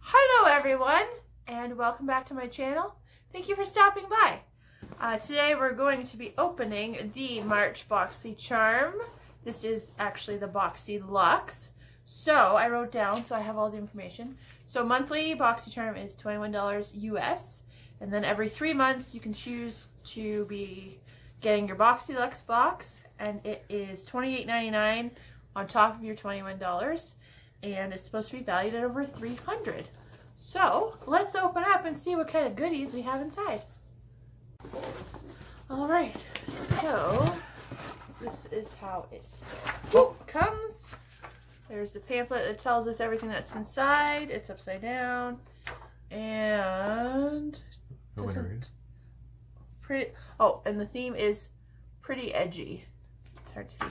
Hello everyone, and welcome back to my channel. Thank you for stopping by. Today we're going to be opening the March BOXYCHARM. This is actually the BOXYLUXE. So I wrote down, so I have all the information. So monthly BOXYCHARM is $21 US, and then every 3 months you can choose to be getting your BOXYLUXE box, and it is $28.99 on top of your $21. And it's supposed to be valued at over $300. So let's open up and see what kind of goodies we have inside. All right, so this is how it comes. There's the pamphlet that tells us everything that's inside. It's upside down, and pretty. Oh, and the theme is pretty edgy. It's hard to see.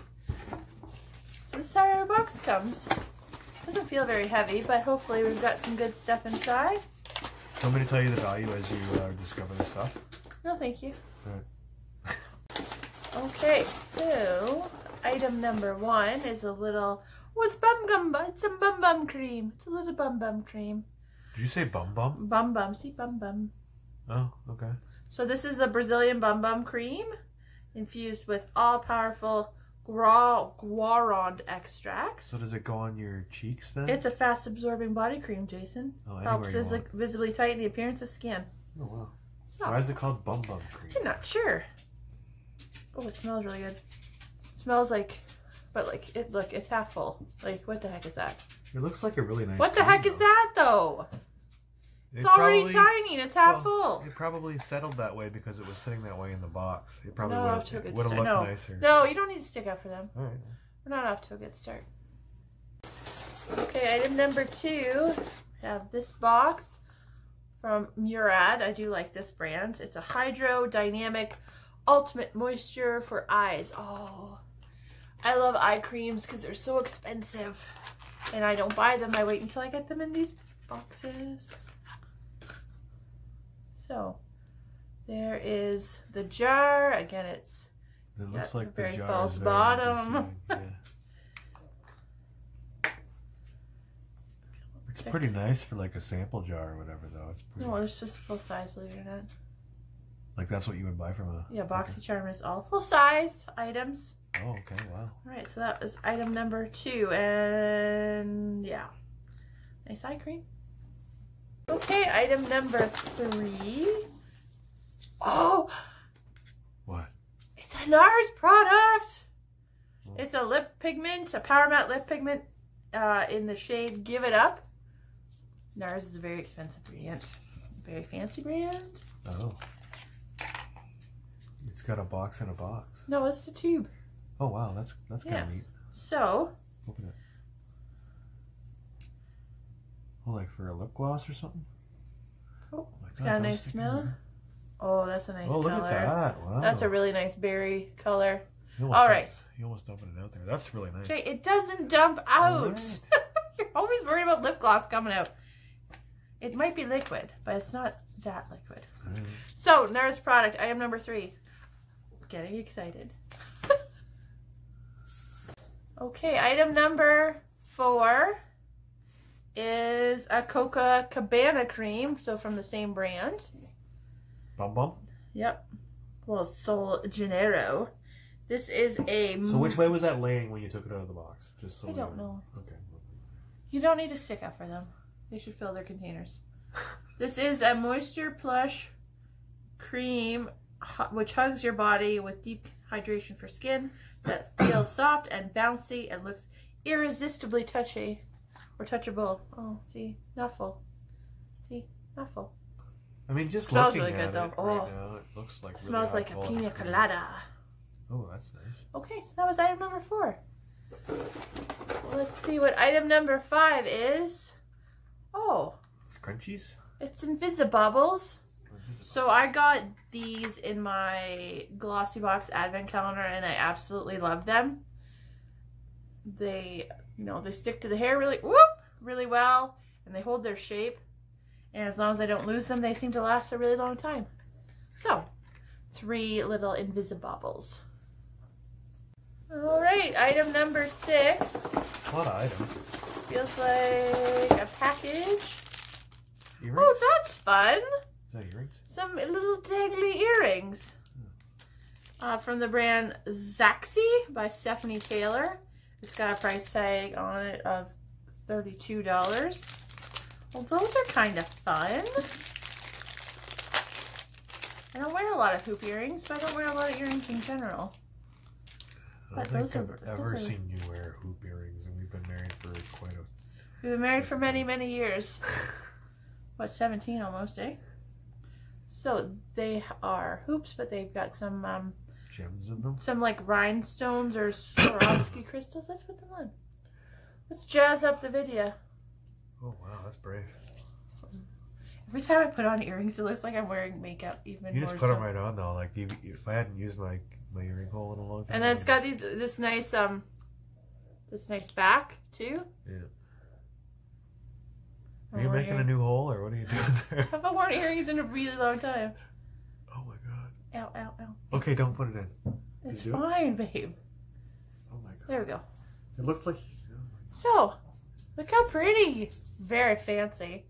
So this is how our box comes. Doesn't feel very heavy, but hopefully we've got some good stuff inside. Want me to tell you the value as you discover the stuff? No, thank you. All right. Okay, so item number 1 is a little. Oh, it's it's some bum bum cream. It's a little bum bum cream. Did you say bum bum? Bum bum. See, bum bum. Oh, okay. So this is a Brazilian bum bum cream infused with all-powerful guarana extracts. So does it go on your cheeks then? It's a fast-absorbing body cream, Jason. Oh, helps visibly tighten the appearance of skin. Oh, wow. Oh. Why is it called bum bum cream? I'm not sure. Oh, it smells really good. It smells like, but like, look, it's half full. Like, what the heck is that? It looks like a really nice What the heck is that, though? It's already tiny and it's half full. It probably settled that way because it was sitting that way in the box. It probably would have looked nicer. No, you don't need to stick up for them. All right. We're not off to a good start. Okay, item number 2. We have this box from Murad. I do like this brand. It's a hydrodynamic ultimate moisture for eyes. Oh, I love eye creams because they're so expensive. And I don't buy them. I wait until I get them in these boxes. So, there is the jar. Again, it looks like very the jar false is bottom. Yeah. It's pretty nice for like a sample jar or whatever, though. It's pretty. No, it's just full size, believe it or not. Like that's what you would buy from a. Yeah, BOXYCHARM is all full size items. Oh, okay, wow. All right, so that was item number 2, and yeah, nice eye cream. Okay, item number 3. Oh! What? It's a NARS product! It's a lip pigment, a Power Matte lip pigment in the shade Give It Up. NARS is a very expensive brand. Very fancy brand. Oh. It's got a box in a box. No, it's a tube. Oh, wow, that's kind of neat. So. Open it. Oh, like for a lip gloss or something? Oh, it's got a nice smell. Oh, that's a nice color. Oh, look at that. Wow. That's a really nice berry color. All right. You almost dumped it out there. That's really nice. Jay, it doesn't dump out. Right. You're always worried about lip gloss coming out. It might be liquid, but it's not that liquid. Right. So, NARS product, item number 3. Getting excited. Okay, item number 4 is a Coca Cabana cream, so from the same brand. Bum bum? Yep. Well, Sol Janeiro. This is a. So which way was that laying when you took it out of the box? Just so I don't know. Okay. You don't need to stick up for them. They should fill their containers. This is a moisture plush cream which hugs your body with deep hydration for skin that feels soft and bouncy and looks irresistibly touchy or touchable. Oh, see, not full. See, not full. I mean, just smells looking really good, at though. it right now, it looks like smells like a pina colada. Oh, that's nice. Okay, so that was item number 4. Let's see what item number 5 is. Oh, Scrunchies? It's Invisibobbles. So I got these in my Glossy Box Advent Calendar and I absolutely love them. They, they stick to the hair really well and they hold their shape. And as long as I don't lose them, they seem to last a really long time. So, 3 little Invisibobbles. Alright, item number 6. A lot of items. Feels like a package. Earrings? Oh, that's fun. Is that earrings? Some little dangly earrings. From the brand Zaxi by Stephanie Taylor. It's got a price tag on it of $32. Well, those are kind of fun. I don't wear a lot of hoop earrings, so I don't wear a lot of earrings in general. I don't think I've ever seen you wear hoop earrings, and we've been married for quite a... We've been married for many, many years. What, 17 almost, eh? So they are hoops, but they've got some gems in them? Some like rhinestones or Swarovski crystals. Let's put them on. Let's jazz up the video. Oh wow, that's brave. Every time I put on earrings, it looks like I'm wearing makeup even more. You just put them right on though. Like if I hadn't used my earring hole in a long time. And then it's got this nice back too. Yeah. Are you making a new hole or what are you doing there? I haven't worn earrings in a really long time. Oh my god. Ow, ow, ow. Okay, don't put it in. It's fine, babe. Oh my god. There we go. It looked like... So, look how pretty. Very fancy.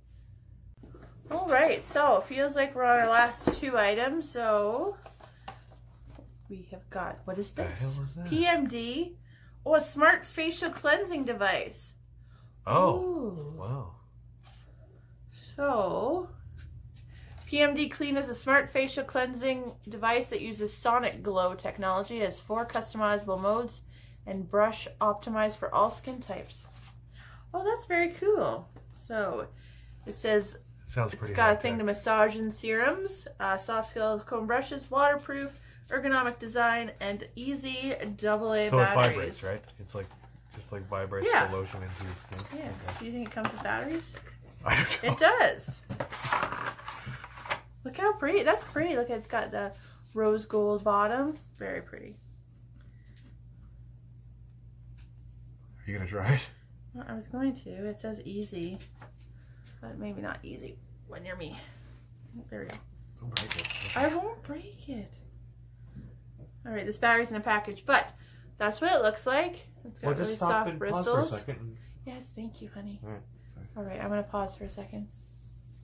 Alright, so it feels like we're on our last two items. So, we have got, what is this? What the hell is that? PMD. Oh, a smart facial cleansing device. Oh. Ooh. Wow. So, PMD Clean is a smart facial cleansing device that uses sonic glow technology. It has 4 customizable modes and brush optimized for all skin types. Oh, that's very cool. So, it says it's got a thing to massage in serums, soft silicone brushes, waterproof, ergonomic design, and easy AA batteries. So it vibrates, right? It's like just like vibrates the lotion into your skin. Yeah. Okay. Do you think it comes with batteries? I don't know. It does. Look how pretty. That's pretty. Look, it's got the rose gold bottom. Very pretty. Are you going to try it? Well, I was going to. It says easy. But maybe not easy when you're me. There we go. Don't break it. I won't break it. Alright, this battery's in a package, but that's what it looks like. It's got really soft bristles. Pause for a second. Yes, thank you, honey. Alright. Alright, I'm going to pause for a second.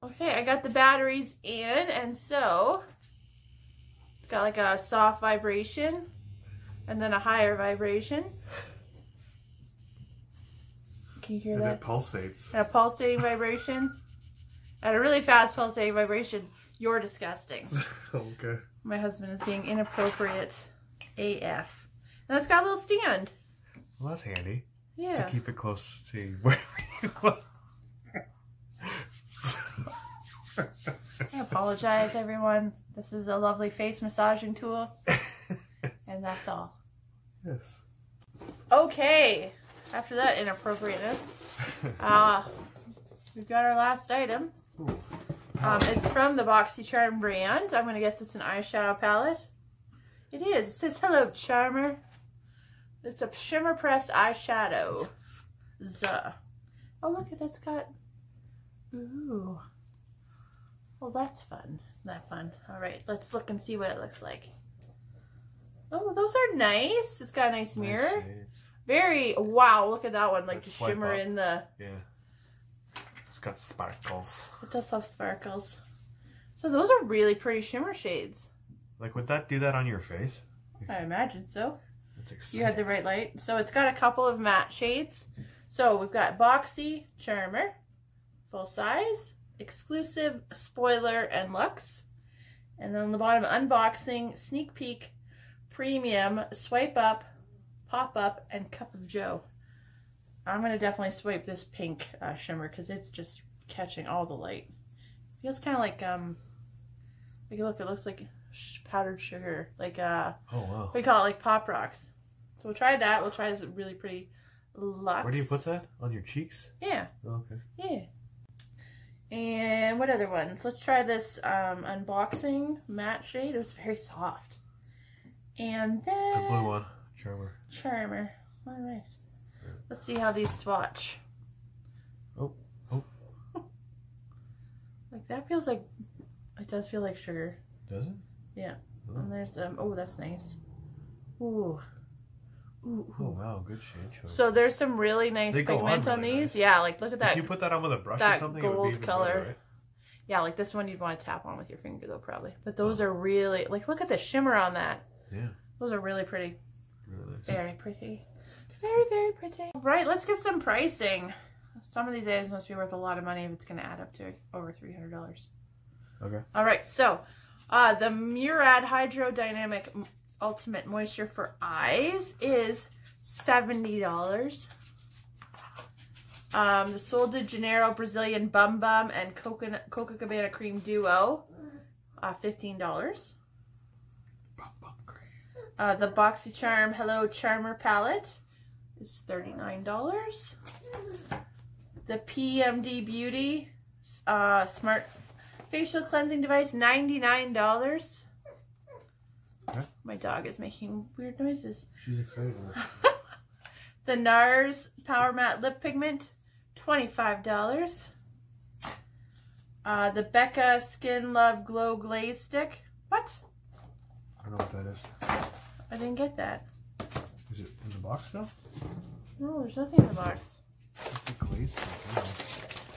Okay, I got the batteries in, and so it's got like a soft vibration and then a higher vibration. Can you hear that? And it pulsates. And a pulsating vibration. And a really fast pulsating vibration. You're disgusting. Okay. My husband is being inappropriate AF. And it's got a little stand. Well, that's handy. Yeah. To keep it close to where you want. I apologize, everyone. This is a lovely face massaging tool. And that's all. Yes. Okay. After that inappropriateness, we've got our last item. It's from the BOXYCHARM brand. I'm going to guess it's an eyeshadow palette. It is. It says, hello, Charmer. It's a shimmer pressed eyeshadow. Oh, look at that's got... Ooh. Well, that's fun. Isn't that fun? All right, let's look and see what it looks like. Oh, those are nice. It's got a nice mirror. Very, wow, look at that one. Like the shimmer in the... Yeah. It's got sparkles. It does have sparkles. So those are really pretty shimmer shades. Like, would that do that on your face? I imagine so. That's exciting. You had the right light. So it's got a couple of matte shades. So we've got BOXYCHARM, full size, exclusive, spoiler, and luxe. And then on the bottom, unboxing, sneak peek, premium, swipe up, pop up, and cup of joe. I'm going to definitely swipe this pink shimmer because it's just catching all the light. Feels kind of like, look, it looks like powdered sugar. Like, oh, wow. We call it like Pop Rocks. So we'll try that. We'll try this really pretty luxe. Where do you put that? On your cheeks? Yeah. Oh, okay. Yeah. And what other ones? Let's try this unboxing matte shade. It was very soft. And then... the blue one. Charmer. All right. Let's see how these swatch. Oh. Like that feels like, it does feel like sugar. Does it? Yeah. Oh. And there's, oh, that's nice. Ooh. Ooh. Oh, wow. Good shade choice. So there's some really nice pigment on these. Nice. Yeah, like look at that. If you put that on with a brush or something, gold it would be even color. better, right? Yeah, like this one you'd want to tap on with your finger though, probably. But those are really, like, look at the shimmer on that. Yeah. Those are really pretty. Really nice. Very pretty. Very, very pretty. All right, let's get some pricing. Some of these items must be worth a lot of money if it's going to add up to over $300. Okay. All right, so the Murad Hydrodynamic Ultimate Moisture for Eyes is $70. The Sol de Janeiro Brazilian Bum Bum and Coca Cabana Cream Duo, $15. Bum Bum Cream. The BOXYCHARM Hello Charmer Palette is $39. The PMD Beauty Smart Facial Cleansing Device, $99. Okay. My dog is making weird noises. She's excited. The NARS Power Matte Lip Pigment, $25. The Becca Skin Love Glow Glaze Stick. What? I don't know what that is. I didn't get that. Is it in the box though? No, there's nothing in the box. It's a glaze stick.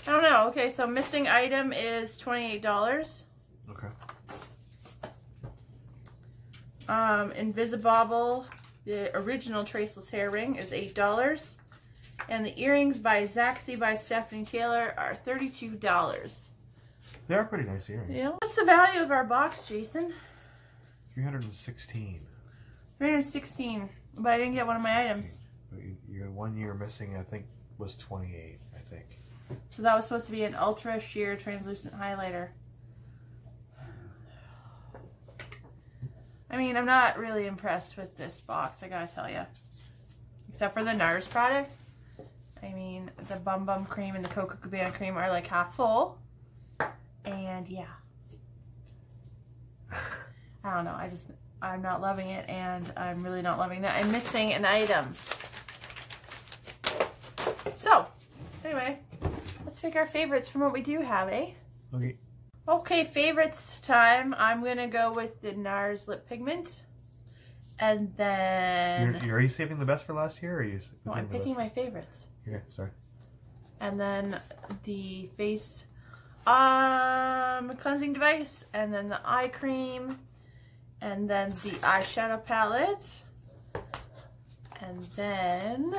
I don't know. Okay, so missing item is $28. Okay. Invisibobble, the original traceless hair ring, is $8. And the earrings by Zaxi by Stephanie Taylor are $32. They are pretty nice earrings. Yeah. What's the value of our box, Jason? $316. $316. But I didn't get one of my items. But your one you're missing, I think, was $28. I think. So that was supposed to be an ultra sheer translucent highlighter. I mean, I'm not really impressed with this box, I gotta tell you. Except for the NARS product. I mean, the Bum Bum Cream and the Coca Cabana Cream are like half full. And yeah. I don't know, I'm not loving it, and I'm really not loving that. I'm missing an item. So, anyway, let's pick our favorites from what we do have, eh? Okay. Okay, favorites time. I'm gonna go with the NARS lip pigment, and then Are you saving the best for last year, or are you? no, I'm picking my favorites. Okay, sorry. And then the face cleansing device, and then the eye cream, and then the eyeshadow palette, and then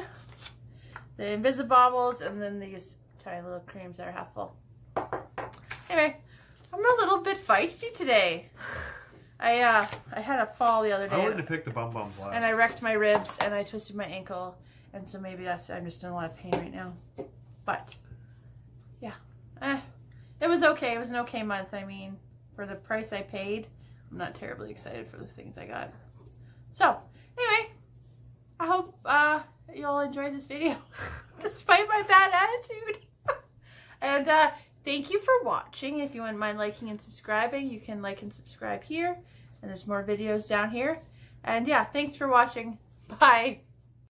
the Invisibobbles, and then these tiny little creams that are half full. Anyway, I'm a little bit feisty today. I had a fall the other day. I wanted to pick the Bum Bums last. And I wrecked my ribs and I twisted my ankle, and so maybe I'm just in a lot of pain right now. But yeah, it was okay. It was an okay month. I mean, for the price I paid, I'm not terribly excited for the things I got. So anyway, I hope you all enjoyed this video, despite my bad attitude. And thank you for watching. If you wouldn't mind liking and subscribing, you can like and subscribe here. And there's more videos down here. And yeah, thanks for watching. Bye.